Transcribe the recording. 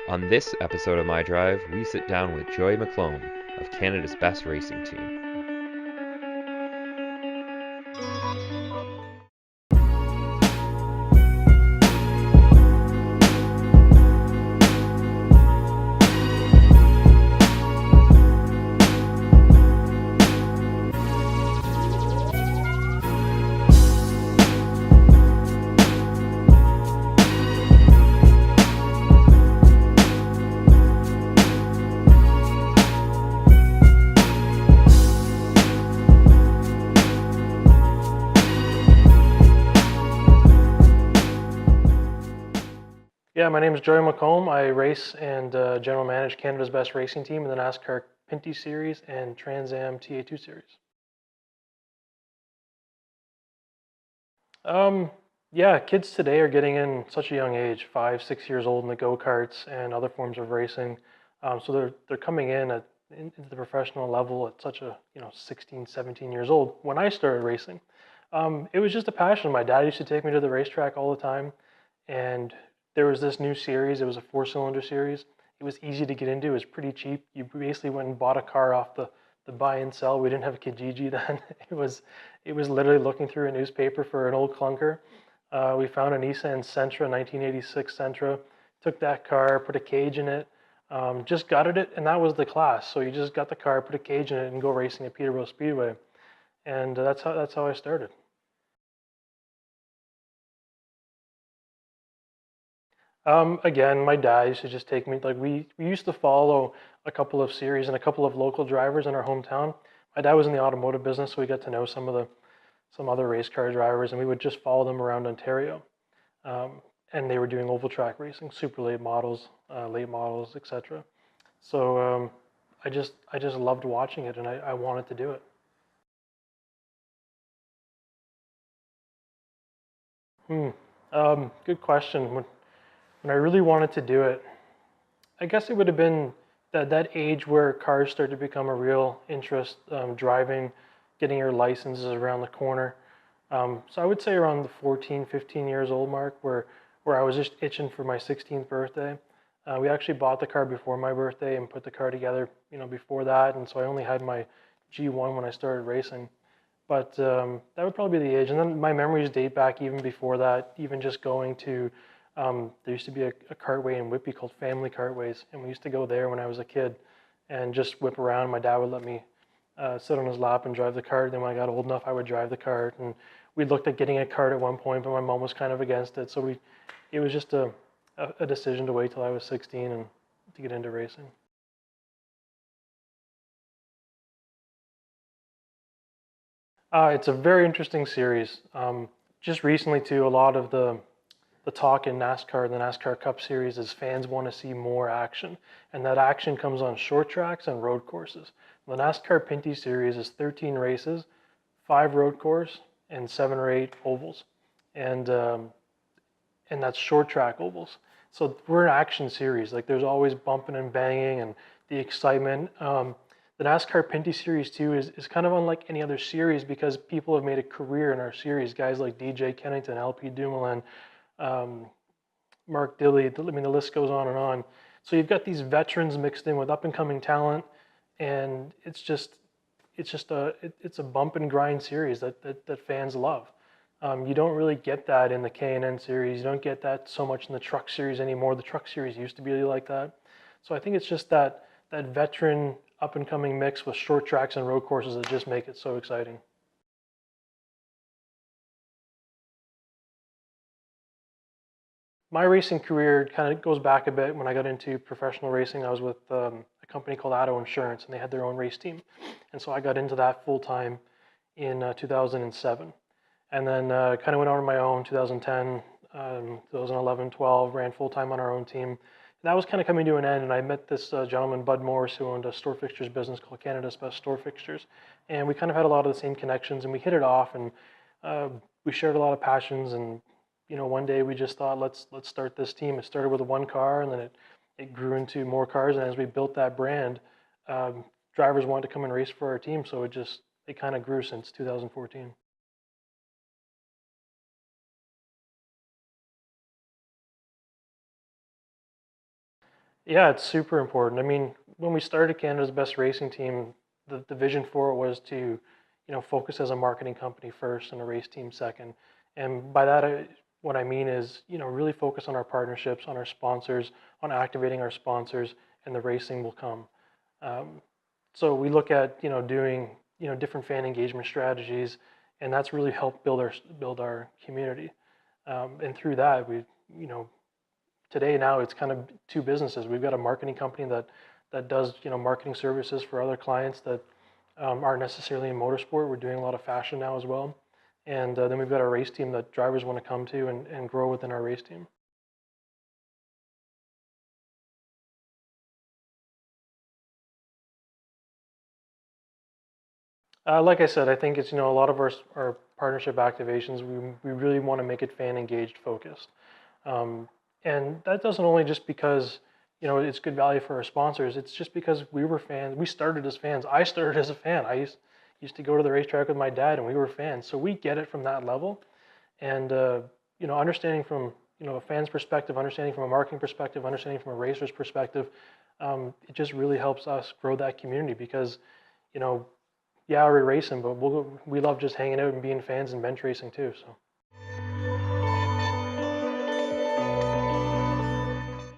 On this episode of My Drive, we sit down with Joey McColm of Canada's best racing team. Yeah, my name is Joey McColm. I race and general manage Canada's best racing team in the NASCAR Pinty Series and Trans Am TA2 Series. Um, yeah, kids today are getting in such a young age, 5, 6 years old in the go-karts and other forms of racing. So they're coming into the professional level at such a 16, 17 years old. When I started racing, it was just a passion. My dad used to take me to the racetrack all the time, and there was this new series. It was a four-cylinder series. It was easy to get into. It was pretty cheap. You basically went and bought a car off the buy and sell. We didn't have a Kijiji then. It was literally looking through a newspaper for an old clunker. We found a Nissan Sentra, 1986 Sentra. Took that car, put a cage in it, just gutted it, and that was the class. So you just got the car, put a cage in it, and go racing at Peterborough Speedway. And that's how I started. Again, my dad used to just take me, like we used to follow a couple of series and a couple of local drivers in our hometown. My dad was in the automotive business, so we got to know some other race car drivers, and we would just follow them around Ontario. And they were doing oval track racing, super late models, etc. So I just loved watching it, and I wanted to do it. Hmm. Good question. When I really wanted to do it, I guess it would have been that age where cars start to become a real interest. Driving, getting your license is around the corner. So I would say around the 14, 15 years old mark, where I was just itching for my 16th birthday. We actually bought the car before my birthday and put the car together, before that, and so I only had my G1 when I started racing. But that would probably be the age. And then my memories date back even before that, even just going to, there used to be a cartway in Whitby called Family Cartways, and we used to go there when I was a kid and just whip around. My dad would let me sit on his lap and drive the cart. Then when I got old enough, I would drive the cart. And we looked at getting a cart at one point, but my mom was kind of against it. So it was just a decision to wait till I was 16 and to get into racing. It's a very interesting series. Just recently, too, a lot of the talk in NASCAR, the NASCAR Cup Series, is fans want to see more action, and that action comes on short tracks and road courses. The NASCAR Pinty Series is 13 races, 5 road course, and 7 or 8 ovals, and and that's short track ovals. So we're an action series. Like there's always bumping and banging and the excitement. The NASCAR Pinty Series too is kind of unlike any other series because people have made a career in our series. Guys like DJ Kennington, LP Dumoulin, um, Mark Dilley. I mean, the list goes on and on. So you've got these veterans mixed in with up and coming talent, and it's a bump and grind series that fans love. You don't really get that in the K&N series. You don't get that so much in the truck series anymore. The truck series used to be really like that. So I think it's just that veteran up and coming mix with short tracks and road courses that just make it so exciting. My racing career kind of goes back a bit. When I got into professional racing, I was with a company called Auto Insurance, and they had their own race team. And so I got into that full time in 2007. And then kind of went on my own 2010, 2011, 12, ran full time on our own team. And that was kind of coming to an end, and I met this gentleman, Bud Morris, who owned a store fixtures business called Canada's Best Store Fixtures. And we kind of had a lot of the same connections, and we hit it off, and uh, we shared a lot of passions. And one day we just thought, let's start this team. It started with one car, and then it grew into more cars. And as we built that brand, um, drivers wanted to come and race for our team. So it kind of grew since 2014. Yeah, it's super important. I mean, when we started Canada's Best Racing Team, the vision for it was to, focus as a marketing company first and a race team second. And by that, what I mean is, really focus on our partnerships, on our sponsors, on activating our sponsors, and the racing will come. Um, so we look at, doing, different fan engagement strategies, and that's really helped build our community. And through that, you know, today now it's kind of two businesses. We've got a marketing company that does marketing services for other clients that aren't necessarily in motorsport. We're doing a lot of fashion now as well, and then we've got a race team that drivers want to come to and grow within our race team. Like I said, I think it's a lot of our partnership activations. We really want to make it fan engaged focused. Um, and that doesn't only just because it's good value for our sponsors. It's just because we were fans. We started as fans. I started as a fan. I used to go to the racetrack with my dad, and we were fans. So we get it from that level. And understanding from a fan's perspective, understanding from a marketing perspective, understanding from a racer's perspective, it just really helps us grow that community because you know yeah, we're racing, but we love just hanging out and being fans and bench racing too. So.